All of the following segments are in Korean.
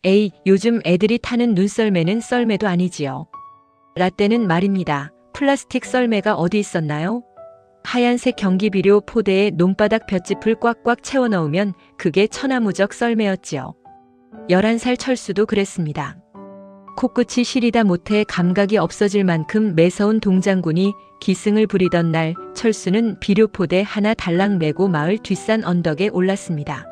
에이, 요즘 애들이 타는 눈썰매는 썰매도 아니지요. 라떼는 말입니다. 플라스틱 썰매가 어디 있었나요? 하얀색 경기비료 포대에 논바닥 볏짚을 꽉꽉 채워 넣으면 그게 천하무적 썰매였지요. 11살 철수도 그랬습니다. 코끝이 시리다 못해 감각이 없어질 만큼 매서운 동장군이 기승을 부리던 날 철수는 비료포대 하나 달랑 메고 마을 뒷산 언덕에 올랐습니다.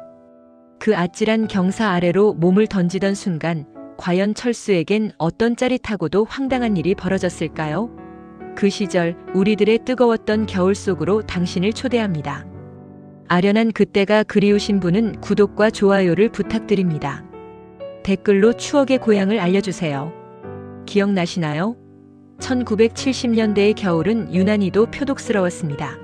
그 아찔한 경사 아래로 몸을 던지던 순간 과연 철수에겐 어떤 짜릿하고도 황당한 일이 벌어졌을까요? 그 시절 우리들의 뜨거웠던 겨울 속으로 당신을 초대합니다. 아련한 그때가 그리우신 분은 구독과 좋아요를 부탁드립니다. 댓글로 추억의 고향을 알려주세요. 기억나시나요? 1970년대의 겨울은 유난히도 표독스러웠습니다.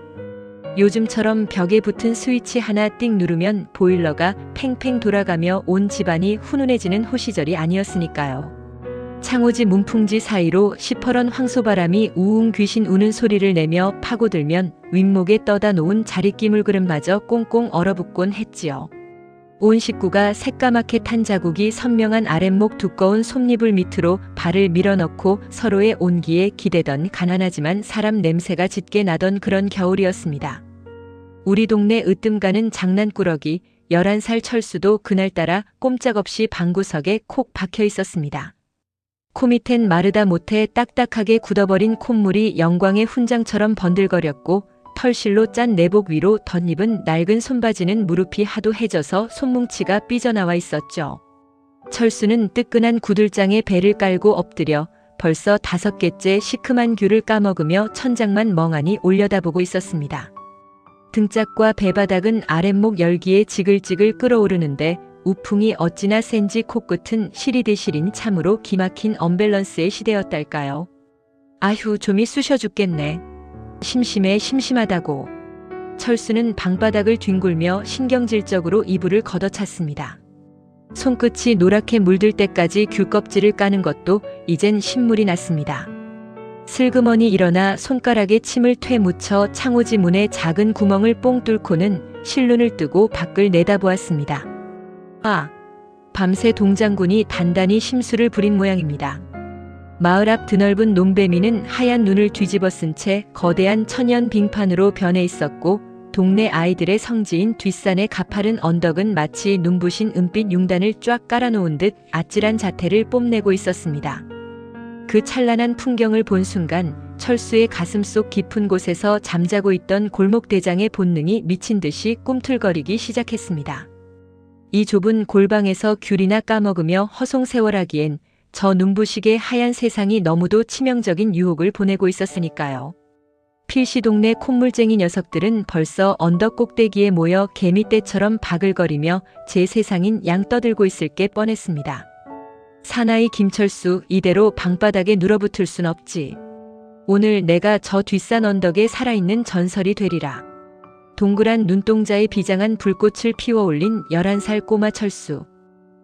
요즘처럼 벽에 붙은 스위치 하나 띵 누르면 보일러가 팽팽 돌아가며 온 집안이 훈훈해지는 호시절이 아니었으니까요. 창호지 문풍지 사이로 시퍼런 황소바람이 우웅 귀신 우는 소리를 내며 파고들면 윗목에 떠다 놓은 자릿기 물그릇마저 꽁꽁 얼어붙곤 했지요. 온 식구가 새까맣게 탄 자국이 선명한 아랫목 두꺼운 솜니불 밑으로 발을 밀어넣고 서로의 온기에 기대던 가난하지만 사람 냄새가 짙게 나던 그런 겨울이었습니다. 우리 동네 으뜸가는 장난꾸러기 11살 철수도 그날따라 꼼짝없이 방구석에 콕 박혀 있었습니다. 코 밑엔 마르다 못해 딱딱하게 굳어버린 콧물이 영광의 훈장처럼 번들거렸고 털실로 짠 내복 위로 덧입은 낡은 손바지는 무릎이 하도 해져서 손뭉치가 삐져나와 있었죠. 철수는 뜨끈한 구들장에 배를 깔고 엎드려 벌써 5개째 시큼한 귤을 까먹으며 천장만 멍하니 올려다보고 있었습니다. 등짝과 배바닥은 아랫목 열기에 지글지글 끓어오르는데 우풍이 어찌나 센지 코끝은 시리대시린 참으로 기막힌 언밸런스의 시대였달까요. 아휴, 좀이 쑤셔 죽겠네. 심심해 심심하다고. 철수는 방바닥을 뒹굴며 신경질적으로 이불을 걷어찼습니다. 손끝이 노랗게 물들 때까지 귤껍질을 까는 것도 이젠 신물이 났습니다. 슬그머니 일어나 손가락에 침을 퇴 묻혀 창호지 문에 작은 구멍을 뽕 뚫고는 실눈을 뜨고 밖을 내다보았습니다. 아, 밤새 동장군이 단단히 심술을 부린 모양입니다. 마을 앞 드넓은 논배미는 하얀 눈을 뒤집어 쓴 채 거대한 천연 빙판으로 변해 있었고 동네 아이들의 성지인 뒷산의 가파른 언덕은 마치 눈부신 은빛 융단을 쫙 깔아놓은 듯 아찔한 자태를 뽐내고 있었습니다. 그 찬란한 풍경을 본 순간 철수의 가슴속 깊은 곳에서 잠자고 있던 골목대장의 본능이 미친 듯이 꿈틀거리기 시작했습니다. 이 좁은 골방에서 귤이나 까먹으며 허송세월하기엔 저 눈부시게 하얀 세상이 너무도 치명적인 유혹을 보내고 있었으니까요. 필시 동네 콧물쟁이 녀석들은 벌써 언덕 꼭대기에 모여 개미떼처럼 바글거리며 제 세상인 양 떠들고 있을 게 뻔했습니다. 사나이 김철수, 이대로 방바닥에 눌어붙을 순 없지. 오늘 내가 저 뒷산 언덕에 살아있는 전설이 되리라. 동그란 눈동자에 비장한 불꽃을 피워 올린 11살 꼬마 철수.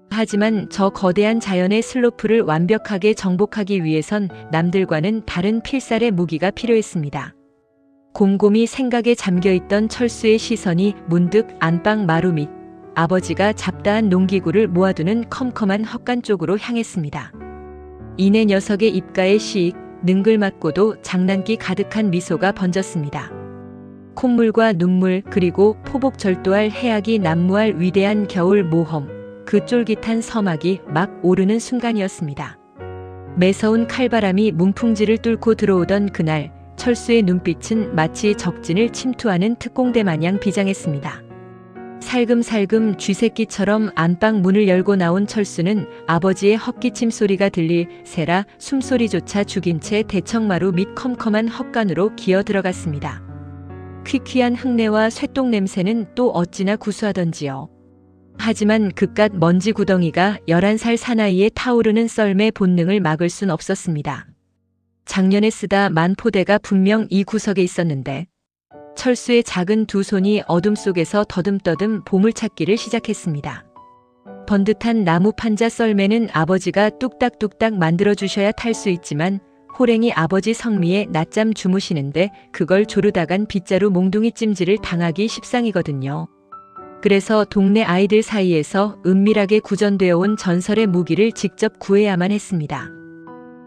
하지만 저 거대한 자연의 슬로프를 완벽하게 정복하기 위해선 남들과는 다른 필살의 무기가 필요했습니다. 곰곰이 생각에 잠겨있던 철수의 시선이 문득 안방 마루 밑 아버지가 잡다한 농기구를 모아두는 컴컴한 헛간 쪽으로 향했습니다. 이내 녀석의 입가에 시익 능글맞고도 장난기 가득한 미소가 번졌습니다. 콧물과 눈물 그리고 포복절도할 해악이 난무할 위대한 겨울 모험, 그 쫄깃한 서막이 막 오르는 순간이었습니다. 매서운 칼바람이 문풍지를 뚫고 들어오던 그날 철수의 눈빛은 마치 적진을 침투하는 특공대 마냥 비장했습니다. 살금살금 쥐새끼처럼 안방 문을 열고 나온 철수는 아버지의 헛기침 소리가 들릴 새라 숨소리조차 죽인 채 대청마루 밑 컴컴한 헛간으로 기어 들어갔습니다. 퀴퀴한 흙내와 쇠똥 냄새는 또 어찌나 구수하던지요. 하지만 그깟 먼지 구덩이가 11살 사나이의 타오르는 썰매 본능을 막을 순 없었습니다. 작년에 쓰다 만 포대가 분명 이 구석에 있었는데 철수의 작은 두 손이 어둠 속에서 더듬더듬 보물찾기를 시작했습니다. 번듯한 나무 판자 썰매는 아버지가 뚝딱뚝딱 만들어주셔야 탈 수 있지만 호랭이 아버지 성미에 낮잠 주무시는데 그걸 조르다간 빗자루 몽둥이 찜질을 당하기 십상이거든요. 그래서 동네 아이들 사이에서 은밀하게 구전되어 온 전설의 무기를 직접 구해야만 했습니다.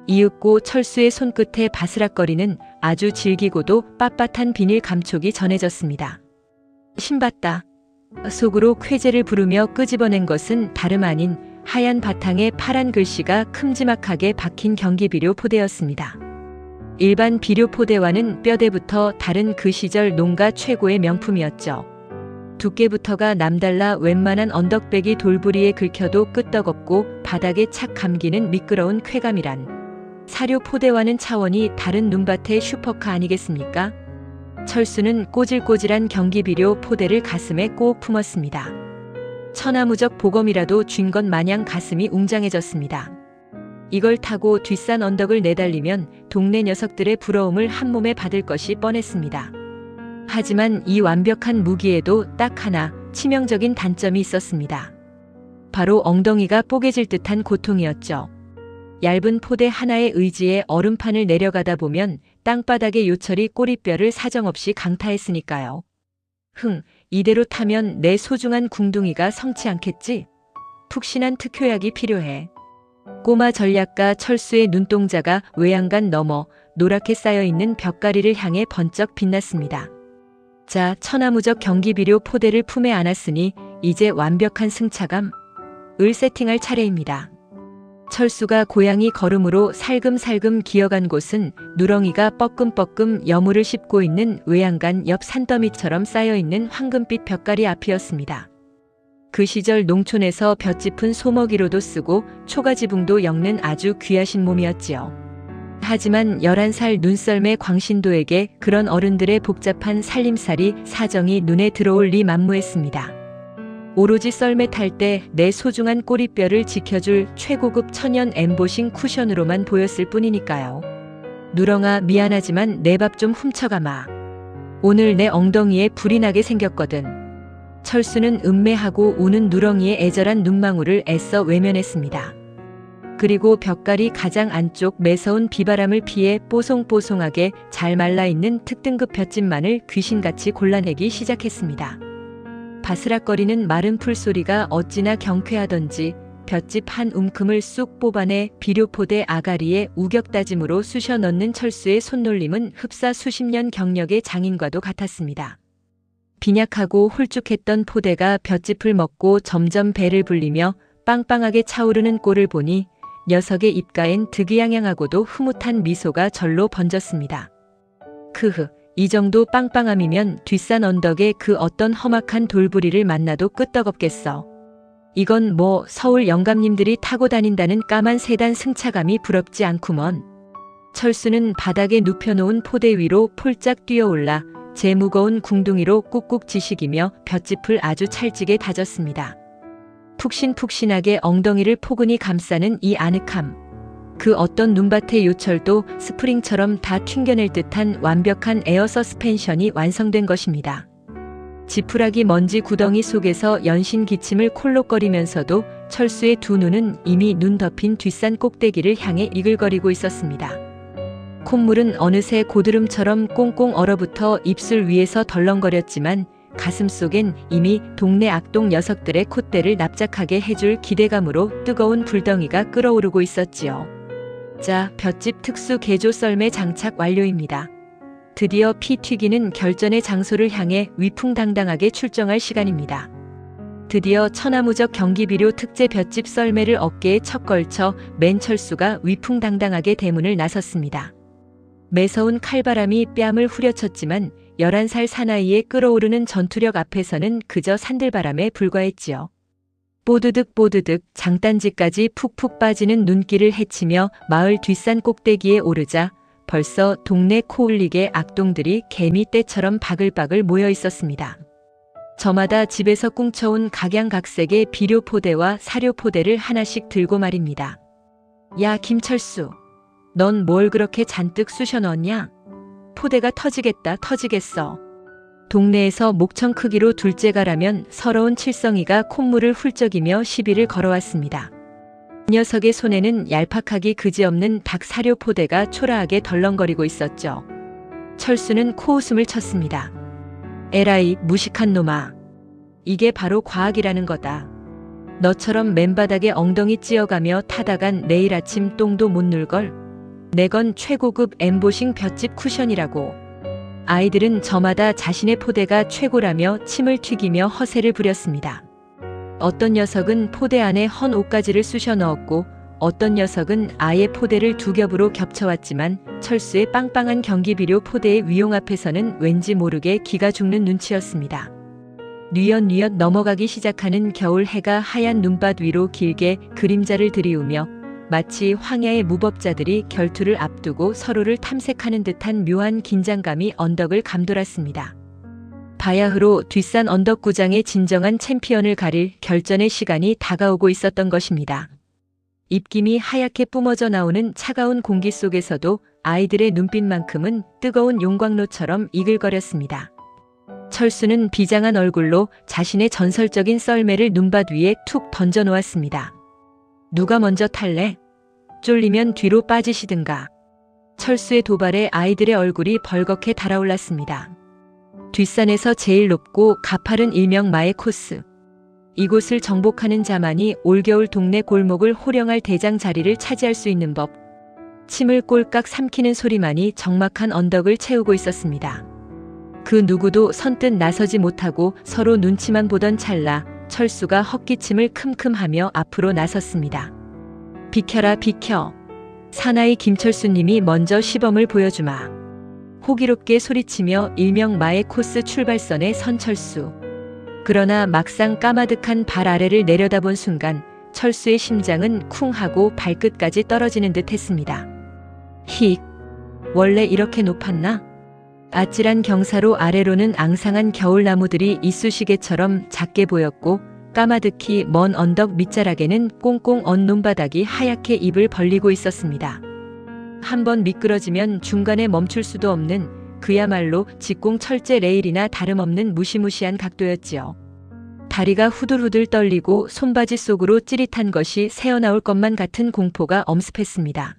이윽고 철수의 손끝에 바스락거리는 아주 질기고도 빳빳한 비닐 감촉이 전해졌습니다. 신봤다. 속으로 쾌재를 부르며 끄집어낸 것은 다름 아닌 하얀 바탕에 파란 글씨가 큼지막하게 박힌 경기비료 포대였습니다. 일반 비료 포대와는 뼈대부터 다른 그 시절 농가 최고의 명품이었죠. 두께부터가 남달라 웬만한 언덕배기 돌부리에 긁혀도 끄떡없고 바닥에 착 감기는 미끄러운 쾌감이란 사료 포대와는 차원이 다른 눈밭의 슈퍼카 아니겠습니까? 철수는 꼬질꼬질한 경기비료 포대를 가슴에 꼭 품었습니다. 천하무적 보검이라도 쥔 것 마냥 가슴이 웅장해졌습니다. 이걸 타고 뒷산 언덕을 내달리면 동네 녀석들의 부러움을 한몸에 받을 것이 뻔했습니다. 하지만 이 완벽한 무기에도 딱 하나 치명적인 단점이 있었습니다. 바로 엉덩이가 뽀개질 듯한 고통이었죠. 얇은 포대 하나의 의지에 얼음판을 내려가다 보면 땅바닥의 요철이 꼬리뼈를 사정없이 강타했으니까요. 이대로 타면 내 소중한 궁둥이가 성치 않겠지? 푹신한 특효약이 필요해. 꼬마 전략가 철수의 눈동자가 외양간 너머 노랗게 쌓여있는 벽가리를 향해 번쩍 빛났습니다. 자, 천하무적 경기비료 포대를 품에 안았으니 이제 완벽한 승차감을 세팅할 차례입니다. 철수가 고양이 걸음으로 살금살금 기어간 곳은 누렁이가 뻐끔뻐끔 여물을 씹고 있는 외양간 옆 산더미처럼 쌓여있는 황금빛 벽가리 앞이었습니다. 그 시절 농촌에서 볏짚은 소먹이로도 쓰고 초가지붕도 엮는 아주 귀하신 몸이었지요. 하지만 11살 눈썰매 광신도에게 그런 어른들의 복잡한 살림살이 사정이 눈에 들어올 리 만무했습니다. 오로지 썰매 탈 때 내 소중한 꼬리뼈를 지켜줄 최고급 천연 엠보싱 쿠션으로만 보였을 뿐이니까요. 누렁아, 미안하지만 내 밥 좀 훔쳐가마. 오늘 내 엉덩이에 불이 나게 생겼거든. 철수는 음매하고 우는 누렁이의 애절한 눈망울을 애써 외면했습니다. 그리고 벽가리 가장 안쪽 매서운 비바람을 피해 뽀송뽀송하게 잘 말라있는 특등급 볏짚만을 귀신같이 골라내기 시작했습니다. 바스락거리는 마른 풀소리가 어찌나 경쾌하던지 볏짚 한 움큼을 쑥 뽑아내 비료포대 아가리에 우격다짐으로 쑤셔 넣는 철수의 손놀림은 흡사 수십 년 경력의 장인과도 같았습니다. 빈약하고 홀쭉했던 포대가 볏짚을 먹고 점점 배를 불리며 빵빵하게 차오르는 꼴을 보니 녀석의 입가엔 득이양양하고도 흐뭇한 미소가 절로 번졌습니다. 이 정도 빵빵함이면 뒷산 언덕에 그 어떤 험악한 돌부리를 만나도 끄떡없겠어. 이건 뭐 서울 영감님들이 타고 다닌다는 까만 세단 승차감이 부럽지 않구먼. 철수는 바닥에 눕혀놓은 포대 위로 폴짝 뛰어올라 제 무거운 궁둥이로 꾹꾹 지식이며 볏짚을 아주 찰지게 다졌습니다. 푹신푹신하게 엉덩이를 포근히 감싸는 이 아늑함. 그 어떤 눈밭의 요철도 스프링처럼 다 튕겨낼 듯한 완벽한 에어 서스펜션이 완성된 것입니다. 지푸라기 먼지 구덩이 속에서 연신 기침을 콜록거리면서도 철수의 두 눈은 이미 눈 덮인 뒷산 꼭대기를 향해 이글거리고 있었습니다. 콧물은 어느새 고드름처럼 꽁꽁 얼어붙어 입술 위에서 덜렁거렸지만 가슴속엔 이미 동네 악동 녀석들의 콧대를 납작하게 해줄 기대감으로 뜨거운 불덩이가 끓어오르고 있었지요. 자, 볏짚 특수 개조 썰매 장착 완료입니다. 드디어 피 튀기는 결전의 장소를 향해 위풍당당하게 출정할 시간입니다. 드디어 천하무적 경기비료 특제 볏짚 썰매를 어깨에 척 걸쳐 맨 철수가 위풍당당하게 대문을 나섰습니다. 매서운 칼바람이 뺨을 후려쳤지만 11살 사나이의 끓어오르는 전투력 앞에서는 그저 산들바람에 불과했지요. 뽀드득 뽀드득 장단지까지 푹푹 빠지는 눈길을 헤치며 마을 뒷산 꼭대기에 오르자 벌써 동네 코울릭의 악동들이 개미떼처럼 바글바글 모여 있었습니다. 저마다 집에서 꿍쳐온 각양각색의 비료포대와 사료포대를 하나씩 들고 말입니다. 야, 김철수, 넌 뭘 그렇게 잔뜩 쑤셔 넣었냐? 포대가 터지겠다, 터지겠어. 동네에서 목청 크기로 둘째가라면 서러운 칠성이가 콧물을 훌쩍이며 시비를 걸어왔습니다. 녀석의 손에는 얄팍하기 그지없는 닭 사료 포대가 초라하게 덜렁거리고 있었죠. 철수는 코웃음을 쳤습니다. 에라이 무식한 놈아. 이게 바로 과학이라는 거다. 너처럼 맨바닥에 엉덩이 찧어가며 타다간 내일 아침 똥도 못 눌걸. 내건 최고급 엠보싱 볏짚 쿠션이라고. 아이들은 저마다 자신의 포대가 최고라며 침을 튀기며 허세를 부렸습니다. 어떤 녀석은 포대 안에 헌 옷가지를 쑤셔 넣었고 어떤 녀석은 아예 포대를 두 겹으로 겹쳐왔지만 철수의 빵빵한 경기비료 포대의 위용 앞에서는 왠지 모르게 기가 죽는 눈치였습니다. 뉘엿뉘엿 넘어가기 시작하는 겨울 해가 하얀 눈밭 위로 길게 그림자를 들이우며 마치 황야의 무법자들이 결투를 앞두고 서로를 탐색하는 듯한 묘한 긴장감이 언덕을 감돌았습니다. 바야흐로 뒷산 언덕구장의 진정한 챔피언을 가릴 결전의 시간이 다가오고 있었던 것입니다. 입김이 하얗게 뿜어져 나오는 차가운 공기 속에서도 아이들의 눈빛만큼은 뜨거운 용광로처럼 이글거렸습니다. 철수는 비장한 얼굴로 자신의 전설적인 썰매를 눈밭 위에 툭 던져놓았습니다. 누가 먼저 탈래? 쫄리면 뒤로 빠지시든가. 철수의 도발에 아이들의 얼굴이 벌겋게 달아올랐습니다. 뒷산에서 제일 높고 가파른 일명 마의 코스. 이곳을 정복하는 자만이 올겨울 동네 골목을 호령할 대장 자리를 차지할 수 있는 법. 침을 꼴깍 삼키는 소리만이 적막한 언덕을 채우고 있었습니다. 그 누구도 선뜻 나서지 못하고 서로 눈치만 보던 찰나 철수가 헛기침을 큼큼하며 앞으로 나섰습니다. 비켜라 비켜. 사나이 김철수님이 먼저 시범을 보여주마. 호기롭게 소리치며 일명 마의 코스 출발선에 선 철수. 그러나 막상 까마득한 발 아래를 내려다본 순간 철수의 심장은 쿵 하고 발끝까지 떨어지는 듯 했습니다. 힉. 원래 이렇게 높았나? 아찔한 경사로 아래로는 앙상한 겨울나무들이 이쑤시개처럼 작게 보였고 까마득히 먼 언덕 밑자락에는 꽁꽁 언 논바닥이 하얗게 입을 벌리고 있었습니다. 한번 미끄러지면 중간에 멈출 수도 없는 그야말로 직공 철제 레일이나 다름없는 무시무시한 각도였지요. 다리가 후들후들 떨리고 손바지 속으로 찌릿한 것이 새어나올 것만 같은 공포가 엄습했습니다.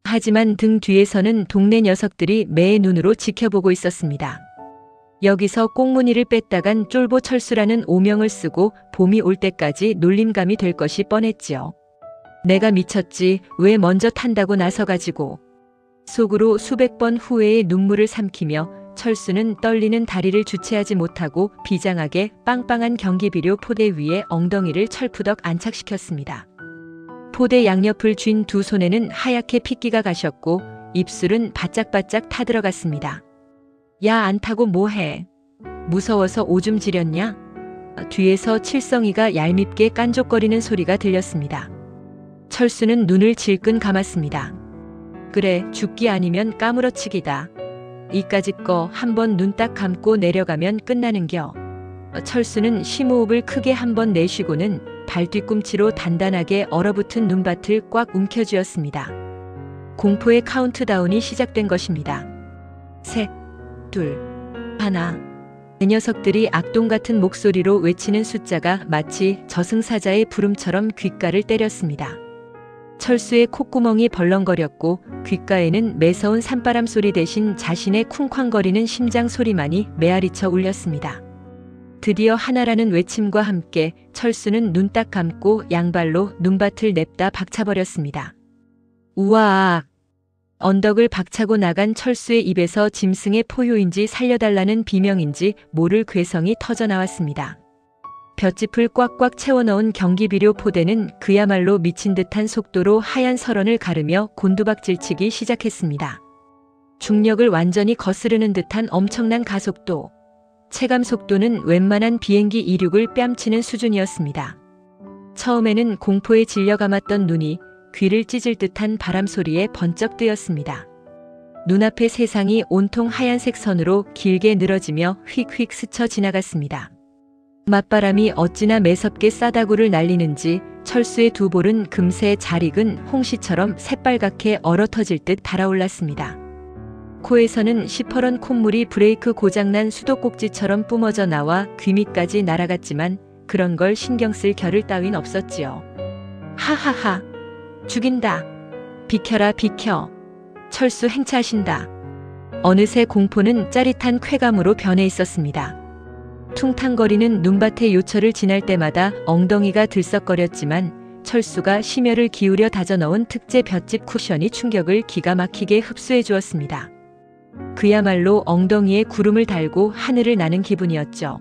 하지만 등 뒤에서는 동네 녀석들이 매의 눈으로 지켜보고 있었습니다. 여기서 꽁무니를 뺐다간 쫄보철수라는 오명을 쓰고 봄이 올 때까지 놀림감이 될 것이 뻔했지요. 내가 미쳤지 왜 먼저 탄다고 나서가지고. 속으로 수백 번 후회의 눈물을 삼키며 철수는 떨리는 다리를 주체하지 못하고 비장하게 빵빵한 경기비료 포대 위에 엉덩이를 철푸덕 안착시켰습니다. 포대 양옆을 쥔 두 손에는 하얗게 핏기가 가셨고 입술은 바짝바짝 타들어갔습니다. 야, 안 타고 뭐해? 무서워서 오줌 지렸냐? 뒤에서 칠성이가 얄밉게 깐족거리는 소리가 들렸습니다. 철수는 눈을 질끈 감았습니다. 그래, 죽기 아니면 까무러치기다. 이까짓 거 한번 눈 딱 감고 내려가면 끝나는겨. 철수는 심호흡을 크게 한번 내쉬고는 발 뒤꿈치로 단단하게 얼어붙은 눈밭을 꽉 움켜쥐었습니다. 공포의 카운트다운이 시작된 것입니다. 셋, 둘, 하나. 그 녀석들이 악동 같은 목소리로 외치는 숫자가 마치 저승사자의 부름처럼 귓가를 때렸습니다. 철수의 콧구멍이 벌렁거렸고 귓가에는 매서운 산바람 소리 대신 자신의 쿵쾅거리는 심장 소리만이 메아리쳐 울렸습니다. 드디어 하나라는 외침과 함께 철수는 눈 딱 감고 양발로 눈밭을 냅다 박차버렸습니다. 우와악! 언덕을 박차고 나간 철수의 입에서 짐승의 포효인지 살려달라는 비명인지 모를 괴성이 터져나왔습니다. 볏짚을 꽉꽉 채워넣은 경기비료 포대는 그야말로 미친 듯한 속도로 하얀 설원을 가르며 곤두박질치기 시작했습니다. 중력을 완전히 거스르는 듯한 엄청난 가속도. 체감 속도는 웬만한 비행기 이륙을 뺨치는 수준이었습니다. 처음에는 공포에 질려 감았던 눈이 귀를 찢을 듯한 바람 소리에 번쩍 뜨였습니다. 눈앞의 세상이 온통 하얀색 선으로 길게 늘어지며 휙휙 스쳐 지나갔습니다. 맞바람이 어찌나 매섭게 싸다구를 날리는지 철수의 두 볼은 금세 잘 익은 홍시처럼 새빨갛게 얼어터질 듯 달아올랐습니다. 코에서는 시퍼런 콧물이 브레이크 고장난 수도꼭지처럼 뿜어져 나와 귀 밑까지 날아갔지만 그런 걸 신경 쓸 겨를 따윈 없었지요. 하하하! 죽인다! 비켜라 비켜! 철수 행차하신다! 어느새 공포는 짜릿한 쾌감으로 변해 있었습니다. 퉁탕거리는 눈밭의 요철을 지날 때마다 엉덩이가 들썩거렸지만 철수가 심혈을 기울여 다져넣은 특제 볏짚 쿠션이 충격을 기가 막히게 흡수해 주었습니다. 그야말로 엉덩이에 구름을 달고 하늘을 나는 기분이었죠.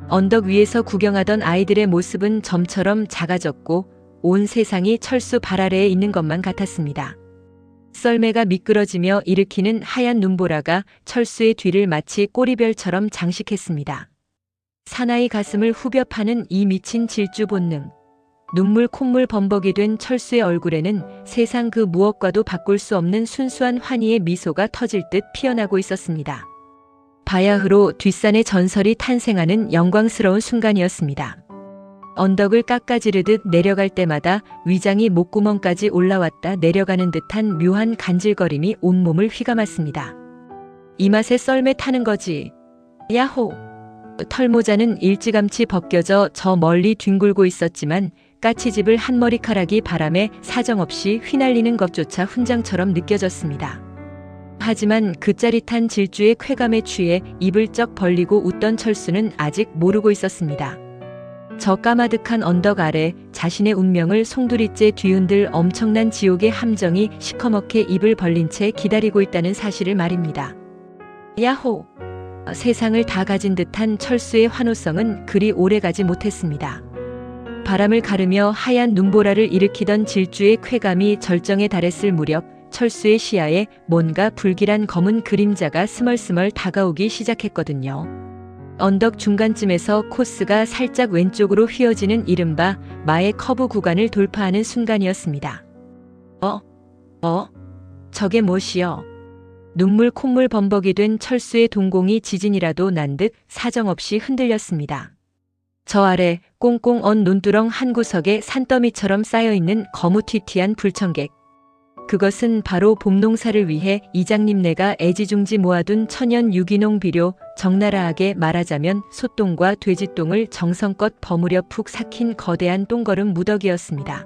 언덕 위에서 구경하던 아이들의 모습은 점처럼 작아졌고 온 세상이 철수 발 아래에 있는 것만 같았습니다. 썰매가 미끄러지며 일으키는 하얀 눈보라가 철수의 뒤를 마치 꼬리별처럼 장식했습니다. 사나이 가슴을 후벼 파는 이 미친 질주 본능. 눈물 콧물 범벅이 된 철수의 얼굴에는 세상 그 무엇과도 바꿀 수 없는 순수한 환희의 미소가 터질 듯 피어나고 있었습니다. 바야흐로 뒷산의 전설이 탄생하는 영광스러운 순간이었습니다. 언덕을 깎아지르듯 내려갈 때마다 위장이 목구멍까지 올라왔다 내려가는 듯한 묘한 간질거림이 온몸을 휘감았습니다. 이 맛에 썰매 타는 거지. 야호! 털모자는 일찌감치 벗겨져 저 멀리 뒹굴고 있었지만 까치집을 한 머리카락이 바람에 사정없이 휘날리는 것조차 훈장처럼 느껴졌습니다. 하지만 그 짜릿한 질주의 쾌감에 취해 입을 쩍 벌리고 웃던 철수는 아직 모르고 있었습니다. 저 까마득한 언덕 아래 자신의 운명을 송두리째 뒤흔들 엄청난 지옥의 함정이 시커멓게 입을 벌린 채 기다리고 있다는 사실을 말입니다. 야호! 세상을 다 가진 듯한 철수의 환호성은 그리 오래가지 못했습니다. 바람을 가르며 하얀 눈보라를 일으키던 질주의 쾌감이 절정에 달했을 무렵 철수의 시야에 뭔가 불길한 검은 그림자가 스멀스멀 다가오기 시작했거든요. 언덕 중간쯤에서 코스가 살짝 왼쪽으로 휘어지는 이른바 마의 커브 구간을 돌파하는 순간이었습니다. 저게 뭐시여? 눈물 콧물 범벅이 된 철수의 동공이 지진이라도 난 듯 사정없이 흔들렸습니다. 저 아래 꽁꽁 언 논두렁 한 구석에 산더미처럼 쌓여있는 거무튀튀한 불청객. 그것은 바로 봄농사를 위해 이장님네가 애지중지 모아둔 천연 유기농 비료, 적나라하게 말하자면 소똥과 돼지똥을 정성껏 버무려 푹 삭힌 거대한 똥거름 무더기였습니다.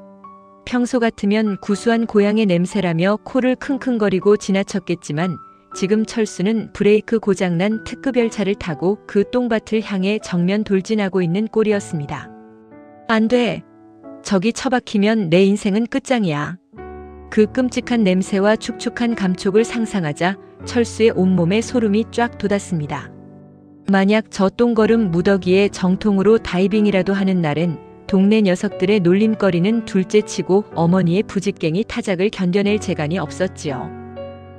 평소 같으면 구수한 고향의 냄새라며 코를 킁킁거리고 지나쳤겠지만 지금 철수는 브레이크 고장난 특급 열차를 타고 그 똥밭을 향해 정면 돌진하고 있는 꼴이었습니다. 안 돼. 저기 처박히면 내 인생은 끝장이야. 그 끔찍한 냄새와 축축한 감촉을 상상하자 철수의 온몸에 소름이 쫙 돋았습니다. 만약 저 똥거름 무더기에 정통으로 다이빙이라도 하는 날엔 동네 녀석들의 놀림거리는 둘째치고 어머니의 부직갱이 타작을 견뎌낼 재간이 없었지요.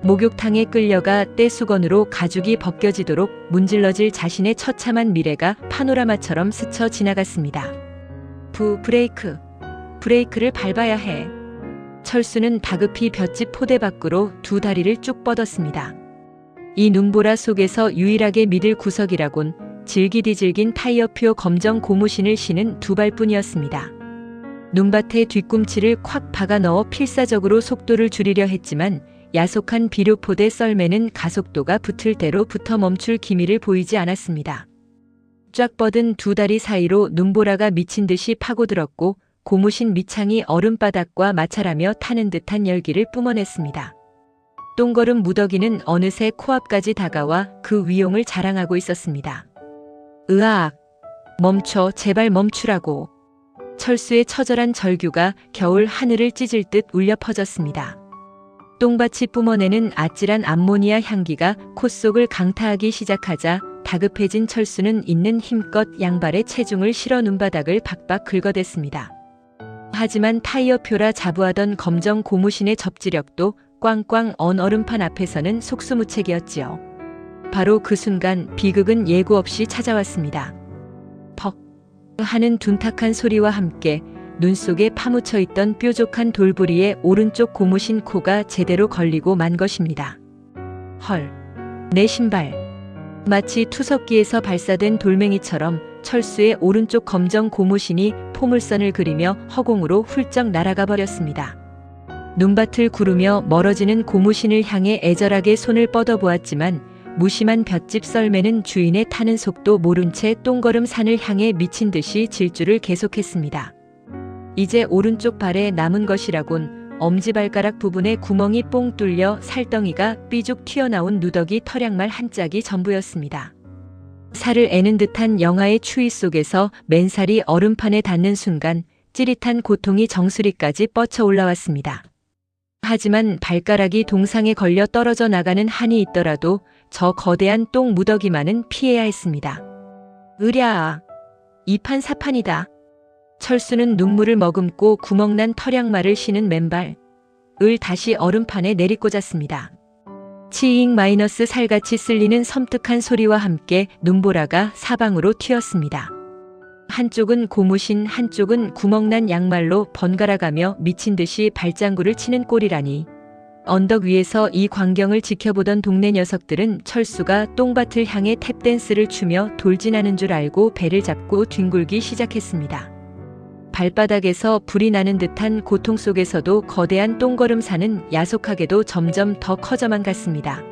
목욕탕에 끌려가 떼수건으로 가죽이 벗겨지도록 문질러질 자신의 처참한 미래가 파노라마처럼 스쳐 지나갔습니다. 브레이크를 밟아야 해. 철수는 다급히 볏짚 포대 밖으로 두 다리를 쭉 뻗었습니다. 이 눈보라 속에서 유일하게 믿을 구석이라곤 질기디질긴 타이어표 검정 고무신을 신은 두 발뿐이었습니다. 눈밭에 뒤꿈치를 콱 박아 넣어 필사적으로 속도를 줄이려 했지만 야속한 비료포대 썰매는 가속도가 붙을 대로 붙어 멈출 기미를 보이지 않았습니다. 쫙 뻗은 두 다리 사이로 눈보라가 미친 듯이 파고들었고 고무신 밑창이 얼음바닥과 마찰하며 타는 듯한 열기를 뿜어냈습니다. 똥거름 무더기는 어느새 코앞까지 다가와 그 위용을 자랑하고 있었습니다. 으악! 멈춰, 제발 멈추라고. 철수의 처절한 절규가 겨울 하늘을 찢을 듯 울려 퍼졌습니다. 똥밭이 뿜어내는 아찔한 암모니아 향기가 콧속을 강타하기 시작하자 다급해진 철수는 있는 힘껏 양발에 체중을 실어 눈바닥을 박박 긁어댔습니다. 하지만 타이어표라 자부하던 검정 고무신의 접지력도 꽝꽝 언 얼음판 앞에서는 속수무책이었지요. 바로 그 순간 비극은 예고 없이 찾아왔습니다. 퍽 하는 둔탁한 소리와 함께 눈 속에 파묻혀 있던 뾰족한 돌부리에 오른쪽 고무신 코가 제대로 걸리고 만 것입니다. 헐, 내 신발. 마치 투석기에서 발사된 돌멩이처럼 철수의 오른쪽 검정 고무신이 포물선을 그리며 허공으로 훌쩍 날아가 버렸습니다. 눈밭을 구르며 멀어지는 고무신을 향해 애절하게 손을 뻗어보았지만 무심한 볏짚 썰매는 주인의 타는 속도 모른 채 똥거름 산을 향해 미친 듯이 질주를 계속했습니다. 이제 오른쪽 발에 남은 것이라곤 엄지발가락 부분에 구멍이 뽕 뚫려 살덩이가 삐죽 튀어나온 누더기 털양말 한 짝이 전부였습니다. 살을 애는 듯한 영하의 추위 속에서 맨살이 얼음판에 닿는 순간 찌릿한 고통이 정수리까지 뻗쳐 올라왔습니다. 하지만 발가락이 동상에 걸려 떨어져 나가는 한이 있더라도 저 거대한 똥 무더기만은 피해야 했습니다. 으랴! 이판사판이다. 철수는 눈물을 머금고 구멍난 털양말을 신은 맨발 을 다시 얼음판에 내리꽂았습니다. 치잉 마이너스 살같이 쓸리는 섬뜩한 소리와 함께 눈보라가 사방으로 튀었습니다. 한쪽은 고무신, 한쪽은 구멍난 양말로 번갈아가며 미친 듯이 발장구를 치는 꼴이라니. 언덕 위에서 이 광경을 지켜보던 동네 녀석들은 철수가 똥밭을 향해 탭댄스를 추며 돌진하는 줄 알고 배를 잡고 뒹굴기 시작했습니다. 발바닥에서 불이 나는 듯한 고통 속에서도 거대한 똥걸음사는 야속하게도 점점 더 커져만 갔습니다.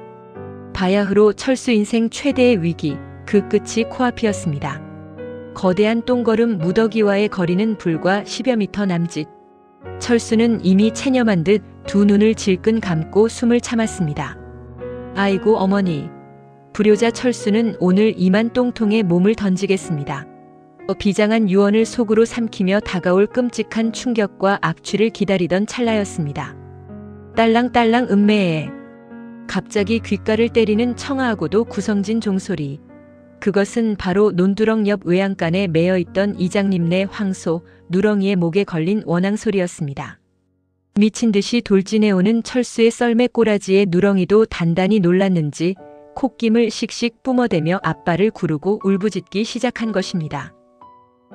바야흐로 철수 인생 최대의 위기, 그 끝이 코앞이었습니다. 거대한 똥걸음 무더기와의 거리는 불과 10여 미터 남짓. 철수는 이미 체념한 듯 두 눈을 질끈 감고 숨을 참았습니다. 아이고 어머니. 불효자 철수는 오늘 이만 똥통에 몸을 던지겠습니다. 비장한 유언을 속으로 삼키며 다가올 끔찍한 충격과 악취를 기다리던 찰나였습니다. 딸랑딸랑 음매에. 갑자기 귓가를 때리는 청아하고도 구성진 종소리. 그것은 바로 논두렁 옆 외양간에 매어있던 이장님네 황소 누렁이의 목에 걸린 원앙소리였습니다. 미친 듯이 돌진해오는 철수의 썰매 꼬라지에 누렁이도 단단히 놀랐는지 콧김을 씩씩 뿜어대며 앞발을 구르고 울부짖기 시작한 것입니다.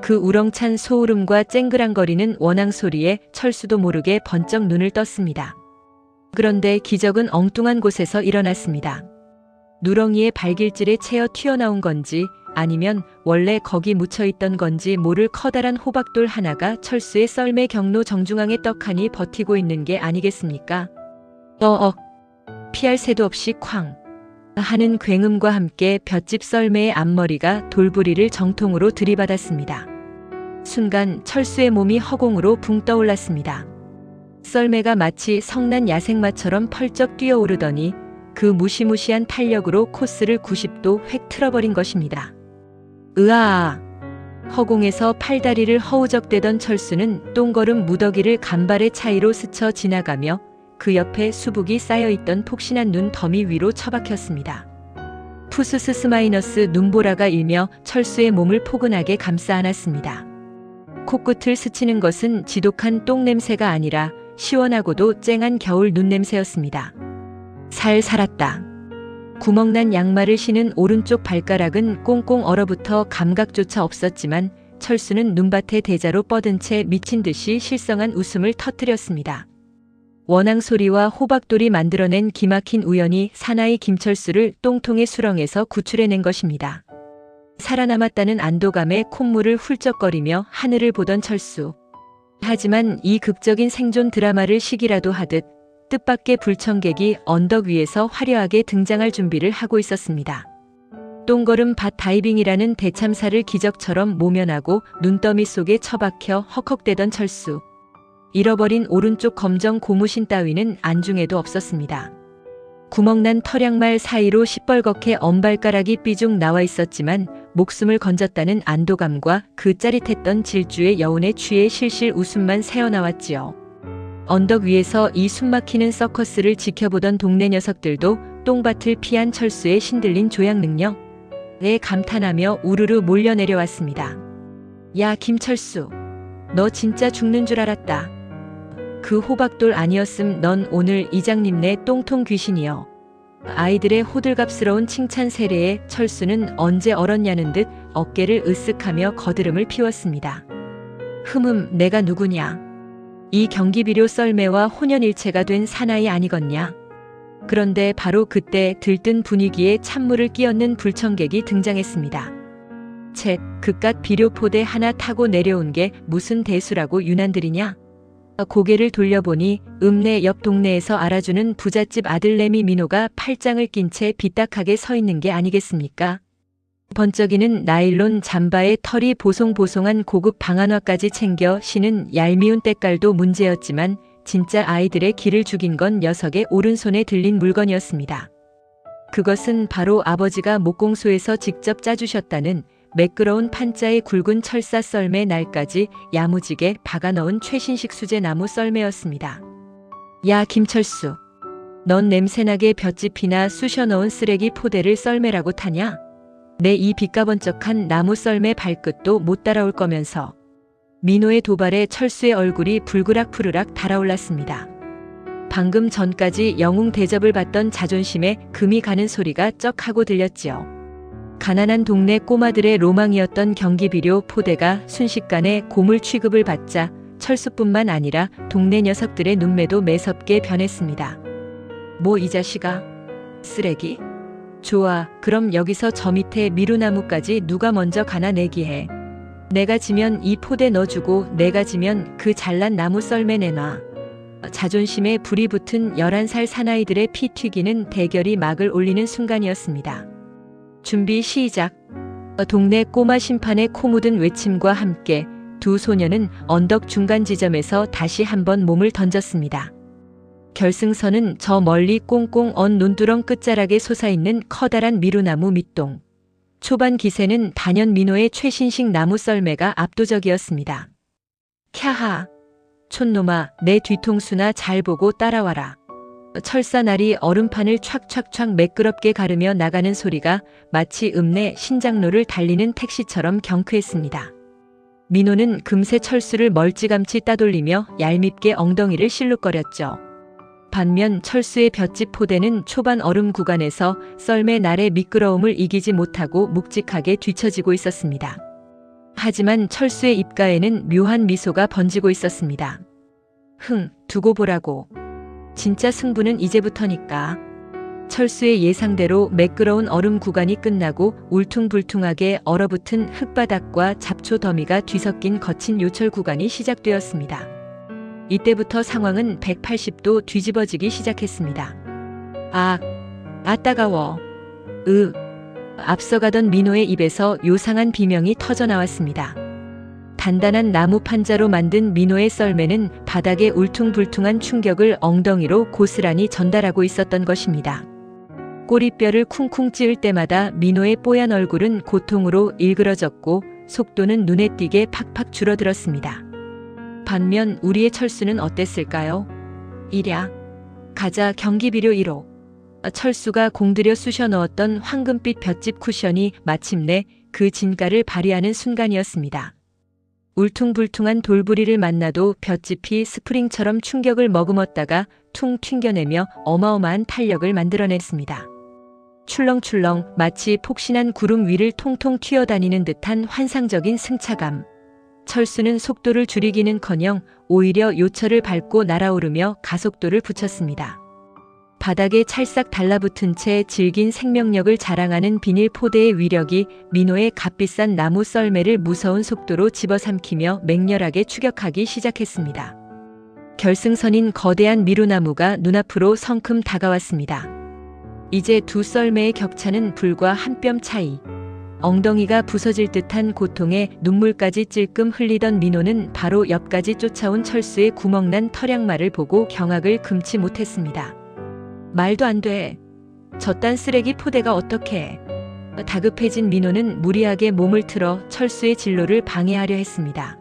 그 우렁찬 소울음과 쨍그랑거리는 원앙소리에 철수도 모르게 번쩍 눈을 떴습니다. 그런데 기적은 엉뚱한 곳에서 일어났습니다. 누렁이의 발길질에 채어 튀어나온 건지 아니면 원래 거기 묻혀있던 건지 모를 커다란 호박돌 하나가 철수의 썰매 경로 정중앙에 떡하니 버티고 있는 게 아니겠습니까? 피할 새도 없이 쾅 하는 굉음과 함께 볏짚 썰매의 앞머리가 돌부리를 정통으로 들이받았습니다. 순간 철수의 몸이 허공으로 붕 떠올랐습니다. 썰매가 마치 성난 야생마처럼 펄쩍 뛰어오르더니 그 무시무시한 탄력으로 코스를 90도 획 틀어버린 것입니다. 으아! 허공에서 팔다리를 허우적대던 철수는 똥걸음 무더기를 간발의 차이로 스쳐 지나가며 그 옆에 수북이 쌓여있던 폭신한 눈 더미 위로 처박혔습니다. 푸스스스 마이너스 눈보라가 일며 철수의 몸을 포근하게 감싸 안았습니다. 코끝을 스치는 것은 지독한 똥 냄새가 아니라 시원하고도 쨍한 겨울 눈 냄새였습니다. 살았다. 구멍난 양말을 신은 오른쪽 발가락은 꽁꽁 얼어붙어 감각조차 없었지만 철수는 눈밭에 대자로 뻗은 채 미친 듯이 실성한 웃음을 터뜨렸습니다. 원앙 소리와 호박돌이 만들어낸 기막힌 우연이 사나이 김철수를 똥통의 수렁에서 구출해낸 것입니다. 살아남았다는 안도감에 콧물을 훌쩍거리며 하늘을 보던 철수. 하지만 이 극적인 생존 드라마를 시기라도 하듯 뜻밖의 불청객이 언덕 위에서 화려하게 등장할 준비를 하고 있었습니다. 똥걸음 밭 다이빙이라는 대참사를 기적처럼 모면하고 눈더미 속에 처박혀 헉헉대던 철수. 잃어버린 오른쪽 검정 고무신 따위는 안중에도 없었습니다. 구멍난 털양말 사이로 시뻘겋게 언발가락이 삐죽 나와 있었지만 목숨을 건졌다는 안도감과 그 짜릿했던 질주의 여운에 취해 실실 웃음만 새어나왔지요. 언덕 위에서 이 숨막히는 서커스를 지켜보던 동네 녀석들도 똥밭을 피한 철수의 신들린 조약 능력에 감탄하며 우르르 몰려 내려왔습니다. 야 김철수, 너 진짜 죽는 줄 알았다. 그 호박돌 아니었음 넌 오늘 이장님네 똥통 귀신이여. 아이들의 호들갑스러운 칭찬 세례에 철수는 언제 얼었냐는 듯 어깨를 으쓱하며 거드름을 피웠습니다. 내가 누구냐. 이 경기비료 썰매와 혼연일체가 된 사나이 아니겠냐. 그런데 바로 그때 들뜬 분위기에 찬물을 끼얹는 불청객이 등장했습니다. 쳇, 그깟 비료포대 하나 타고 내려온 게 무슨 대수라고 유난들이냐. 고개를 돌려보니 읍내 옆 동네에서 알아주는 부잣집 아들내미 민호가 팔짱을 낀 채 비딱하게 서 있는 게 아니겠습니까? 번쩍이는 나일론 잠바에 털이 보송보송한 고급 방한화까지 챙겨 신은 얄미운 때깔도 문제였지만 진짜 아이들의 기를 죽인 건 녀석의 오른손에 들린 물건이었습니다. 그것은 바로 아버지가 목공소에서 직접 짜주셨다는 매끄러운 판자의 굵은 철사 썰매 날까지 야무지게 박아넣은 최신식 수제 나무 썰매였습니다. 야, 김철수. 넌 냄새나게 볏짚이나 쑤셔넣은 쓰레기 포대를 썰매라고 타냐? 내 이 빗가번쩍한 나무 썰매 발끝도 못 따라올 거면서. 민호의 도발에 철수의 얼굴이 불그락푸르락 달아올랐습니다. 방금 전까지 영웅 대접을 받던 자존심에 금이 가는 소리가 쩍 하고 들렸지요. 가난한 동네 꼬마들의 로망이었던 경기비료 포대가 순식간에 고물 취급을 받자 철수뿐만 아니라 동네 녀석들의 눈매도 매섭게 변했습니다. 뭐 이 자식아? 쓰레기? 좋아, 그럼 여기서 저 밑에 미루나무까지 누가 먼저 가나 내기해. 내가 지면 이 포대 넣어주고 내가 지면 그 잘난 나무 썰매 내놔. 자존심에 불이 붙은 11살 사나이들의 피 튀기는 대결이 막을 올리는 순간이었습니다. 준비 시작. 동네 꼬마 심판의 코 묻은 외침과 함께 두 소녀는 언덕 중간 지점에서 다시 한번 몸을 던졌습니다. 결승선은 저 멀리 꽁꽁 언 논두렁 끝자락에 솟아있는 커다란 미루나무 밑동. 초반 기세는 단연 민호의 최신식 나무 썰매가 압도적이었습니다. 캬하. 촌놈아, 내 뒤통수나 잘 보고 따라와라. 철사날이 얼음판을 촥촥촥 매끄럽게 가르며 나가는 소리가 마치 읍내 신장로를 달리는 택시처럼 경쾌했습니다. 민호는 금세 철수를 멀찌감치 따돌리며 얄밉게 엉덩이를 실룩거렸죠. 반면 철수의 볏짚 포대는 초반 얼음 구간에서 썰매 날의 미끄러움을 이기지 못하고 묵직하게 뒤처지고 있었습니다. 하지만 철수의 입가에는 묘한 미소가 번지고 있었습니다. 두고 보라고. 진짜 승부는 이제부터니까. 철수의 예상대로 매끄러운 얼음 구간이 끝나고 울퉁불퉁하게 얼어붙은 흙바닥과 잡초 더미가 뒤섞인 거친 요철 구간이 시작되었습니다. 이때부터 상황은 180도 뒤집어지기 시작했습니다. 따가워. 앞서가던 민호의 입에서 요상한 비명이 터져나왔습니다. 단단한 나무 판자로 만든 민호의 썰매는 바닥에 울퉁불퉁한 충격을 엉덩이로 고스란히 전달하고 있었던 것입니다. 꼬리뼈를 쿵쿵 찌을 때마다 민호의 뽀얀 얼굴은 고통으로 일그러졌고 속도는 눈에 띄게 팍팍 줄어들었습니다. 반면 우리의 철수는 어땠을까요? 이랴. 가자, 경기비료 1호. 철수가 공들여 쑤셔 넣었던 황금빛 볏짚 쿠션이 마침내 그 진가를 발휘하는 순간이었습니다. 울퉁불퉁한 돌부리를 만나도 볏짚이 스프링처럼 충격을 머금었다가 퉁 튕겨내며 어마어마한 탄력을 만들어냈습니다. 출렁출렁 마치 폭신한 구름 위를 통통 튀어다니는 듯한 환상적인 승차감. 철수는 속도를 줄이기는커녕 오히려 요철을 밟고 날아오르며 가속도를 붙였습니다. 바닥에 찰싹 달라붙은 채 질긴 생명력을 자랑하는 비닐 포대의 위력이 민호의 값비싼 나무 썰매를 무서운 속도로 집어삼키며 맹렬하게 추격하기 시작했습니다. 결승선인 거대한 미루나무가 눈앞으로 성큼 다가왔습니다. 이제 두 썰매의 격차는 불과 한 뼘 차이. 엉덩이가 부서질 듯한 고통에 눈물까지 찔끔 흘리던 민호는 바로 옆까지 쫓아온 철수의 구멍난 털양말을 보고 경악을 금치 못했습니다. 말도 안 돼. 저딴 쓰레기 포대가 어떡해. 다급해진 민호는 무리하게 몸을 틀어 철수의 진로를 방해하려 했습니다.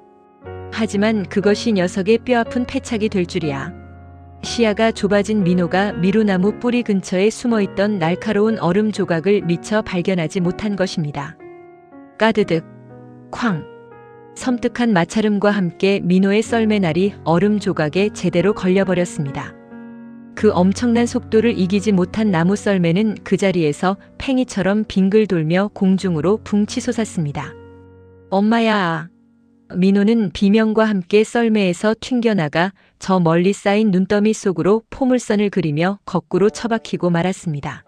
하지만 그것이 녀석의 뼈아픈 패착이 될 줄이야. 시야가 좁아진 민호가 미루나무 뿌리 근처에 숨어있던 날카로운 얼음 조각을 미처 발견하지 못한 것입니다. 까드득, 쾅. 섬뜩한 마찰음과 함께 민호의 썰매날이 얼음 조각에 제대로 걸려버렸습니다. 그 엄청난 속도를 이기지 못한 나무 썰매는 그 자리에서 팽이처럼 빙글 돌며 공중으로 붕 치솟았습니다. 엄마야. 민호는 비명과 함께 썰매에서 튕겨나가 저 멀리 쌓인 눈더미 속으로 포물선을 그리며 거꾸로 처박히고 말았습니다.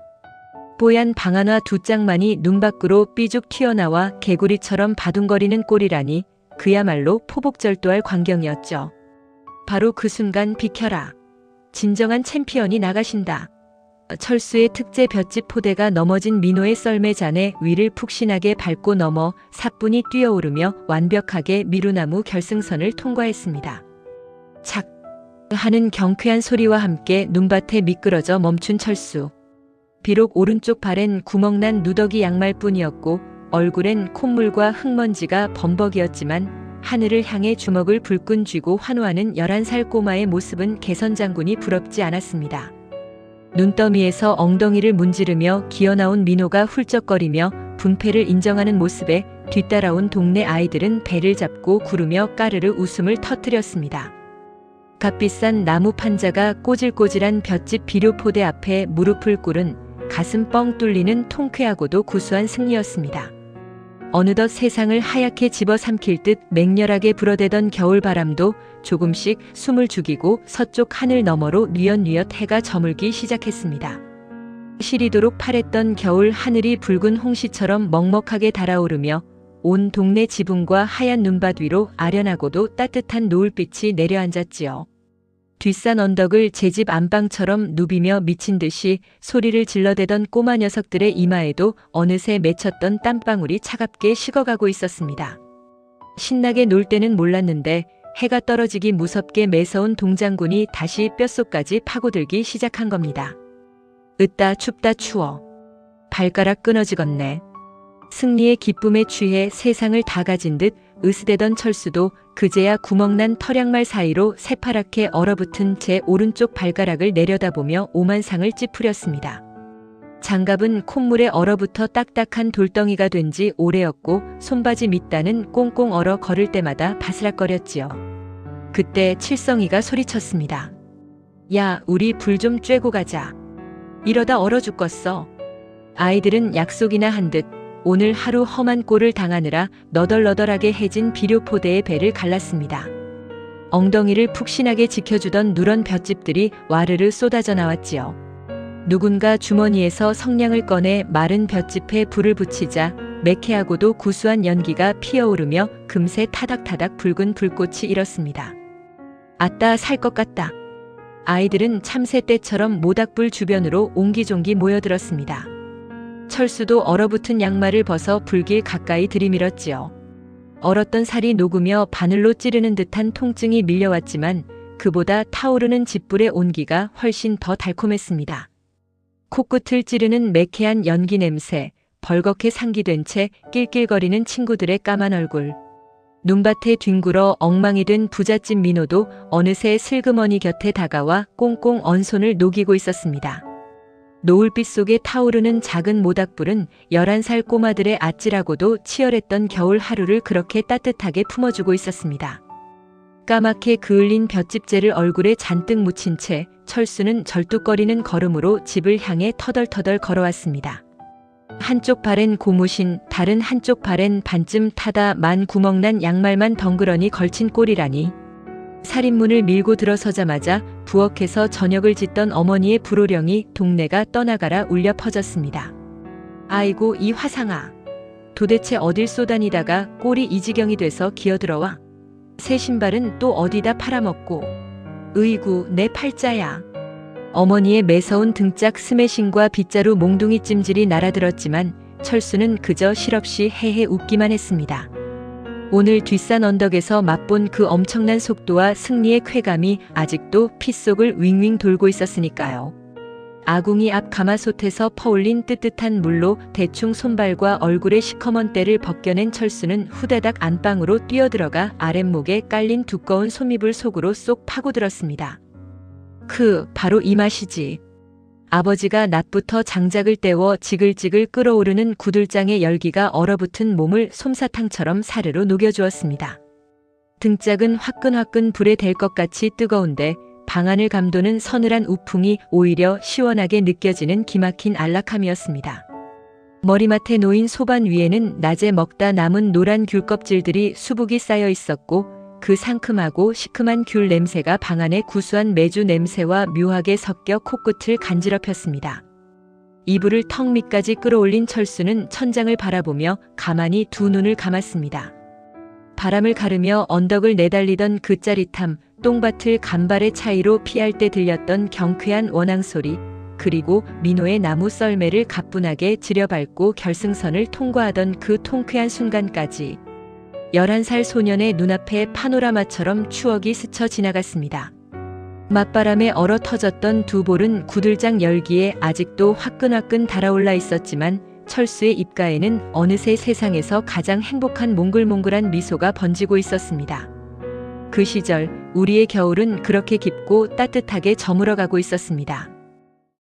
뽀얀 방아나 두 짝만이 눈 밖으로 삐죽 튀어나와 개구리처럼 바둥거리는 꼴이라니 그야말로 포복절도할 광경이었죠. 바로 그 순간 비켜라. 진정한 챔피언이 나가신다. 철수의 특제 볏짚 포대가 넘어진 민호의 썰매잔에 위를 푹신하게 밟고 넘어 사뿐히 뛰어오르며 완벽하게 미루나무 결승선을 통과했습니다. 착 하는 경쾌한 소리와 함께 눈밭에 미끄러져 멈춘 철수. 비록 오른쪽 발엔 구멍난 누더기 양말뿐이었고 얼굴엔 콧물과 흙먼지가 범벅이었지만 하늘을 향해 주먹을 불끈 쥐고 환호하는 11살 꼬마의 모습은 개선장군이 부럽지 않았습니다. 눈더미에서 엉덩이를 문지르며 기어나온 민호가 훌쩍거리며 분패를 인정하는 모습에 뒤따라온 동네 아이들은 배를 잡고 구르며 까르르 웃음을 터뜨렸습니다. 값비싼 나무 판자가 꼬질꼬질한 볏짚 비료포대 앞에 무릎을 꿇은 가슴 뻥 뚫리는 통쾌하고도 구수한 승리였습니다. 어느덧 세상을 하얗게 집어삼킬 듯 맹렬하게 불어대던 겨울바람도 조금씩 숨을 죽이고 서쪽 하늘 너머로 뉘엿뉘엿 해가 저물기 시작했습니다. 시리도록 파랬던 겨울 하늘이 붉은 홍시처럼 먹먹하게 달아오르며 온 동네 지붕과 하얀 눈밭 위로 아련하고도 따뜻한 노을빛이 내려앉았지요. 뒷산 언덕을 제 집 안방처럼 누비며 미친 듯이 소리를 질러대던 꼬마 녀석들의 이마에도 어느새 맺혔던 땀방울이 차갑게 식어가고 있었습니다. 신나게 놀 때는 몰랐는데 해가 떨어지기 무섭게 매서운 동장군이 다시 뼛속까지 파고들기 시작한 겁니다. 으따 춥다 추워. 발가락 끊어지겠네. 승리의 기쁨에 취해 세상을 다 가진 듯 으스대던 철수도 그제야 구멍난 털양말 사이로 새파랗게 얼어붙은 제 오른쪽 발가락을 내려다보며 오만상을 찌푸렸습니다. 장갑은 콧물에 얼어붙어 딱딱한 돌덩이가 된 지 오래였고 손바지 밑단은 꽁꽁 얼어 걸을 때마다 바스락거렸지요. 그때 칠성이가 소리쳤습니다. 야, 우리 불 좀 쬐고 가자. 이러다 얼어 죽겠어. 아이들은 약속이나 한 듯 오늘 하루 험한 꼴을 당하느라 너덜너덜하게 해진 비료포대의 배를 갈랐습니다. 엉덩이를 푹신하게 지켜주던 누런 볏짚들이 와르르 쏟아져 나왔지요. 누군가 주머니에서 성냥을 꺼내 마른 볏짚에 불을 붙이자 매캐하고도 구수한 연기가 피어오르며 금세 타닥타닥 붉은 불꽃이 일었습니다. 아따, 살 것 같다. 아이들은 참새 떼처럼 모닥불 주변으로 옹기종기 모여들었습니다. 철수도 얼어붙은 양말을 벗어 불길 가까이 들이밀었지요. 얼었던 살이 녹으며 바늘로 찌르는 듯한 통증이 밀려왔지만 그보다 타오르는 짓불의 온기가 훨씬 더 달콤했습니다. 코끝을 찌르는 매캐한 연기 냄새, 벌겋게 상기된 채 낄낄거리는 친구들의 까만 얼굴. 눈밭에 뒹굴어 엉망이 된 부잣집 민호도 어느새 슬그머니 곁에 다가와 꽁꽁 언 손을 녹이고 있었습니다. 노을빛 속에 타오르는 작은 모닥불은 11살 꼬마들의 아찔하고도 치열했던 겨울 하루를 그렇게 따뜻하게 품어주고 있었습니다. 까맣게 그을린 볏짚재를 얼굴에 잔뜩 묻힌 채 철수는 절뚝거리는 걸음으로 집을 향해 터덜터덜 걸어왔습니다. 한쪽 발엔 고무신, 다른 한쪽 발엔 반쯤 타다 만 구멍난 양말만 덩그러니 걸친 꼴이라니. 살인문을 밀고 들어서자마자 부엌에서 저녁을 짓던 어머니의 불호령이 동네가 떠나가라 울려 퍼졌습니다. 아이고, 이 화상아. 도대체 어딜 쏘다니다가 꼴이 이 지경이 돼서 기어들어와. 새 신발은 또 어디다 팔아먹고. 으이구, 내 팔자야. 어머니의 매서운 등짝 스매싱과 빗자루 몽둥이 찜질이 날아들었지만 철수는 그저 실없이 헤헤 웃기만 했습니다. 오늘 뒷산 언덕에서 맛본 그 엄청난 속도와 승리의 쾌감이 아직도 핏속을 윙윙 돌고 있었으니까요. 아궁이 앞 가마솥에서 퍼올린 뜨뜻한 물로 대충 손발과 얼굴의 시커먼 때를 벗겨낸 철수는 후다닥 안방으로 뛰어들어가 아랫목에 깔린 두꺼운 솜이불 속으로 쏙 파고들었습니다. 바로 이 맛이지. 아버지가 낮부터 장작을 떼워 지글지글 끓어오르는 구들장의 열기가 얼어붙은 몸을 솜사탕처럼 사르르 녹여주었습니다. 등짝은 화끈화끈 불에 댈 것 같이 뜨거운데 방안을 감도는 서늘한 우풍이 오히려 시원하게 느껴지는 기막힌 안락함이었습니다. 머리맡에 놓인 소반 위에는 낮에 먹다 남은 노란 귤 껍질들이 수북이 쌓여 있었고 그 상큼하고 시큼한 귤 냄새가 방안의 구수한 메주 냄새와 묘하게 섞여 코끝을 간지럽혔습니다. 이불을 턱 밑까지 끌어올린 철수는 천장을 바라보며 가만히 두 눈을 감았습니다. 바람을 가르며 언덕을 내달리던 그 짜릿함, 똥밭을 간발의 차이로 피할 때 들렸던 경쾌한 원앙소리, 그리고 민호의 나무 썰매를 가뿐하게 지려밟고 결승선을 통과하던 그 통쾌한 순간까지 11살 소년의 눈앞에 파노라마처럼 추억이 스쳐 지나갔습니다. 맞바람에 얼어 터졌던 두 볼은 구들장 열기에 아직도 화끈화끈 달아올라 있었지만 철수의 입가에는 어느새 세상에서 가장 행복한 몽글몽글한 미소가 번지고 있었습니다. 그 시절 우리의 겨울은 그렇게 깊고 따뜻하게 저물어가고 있었습니다.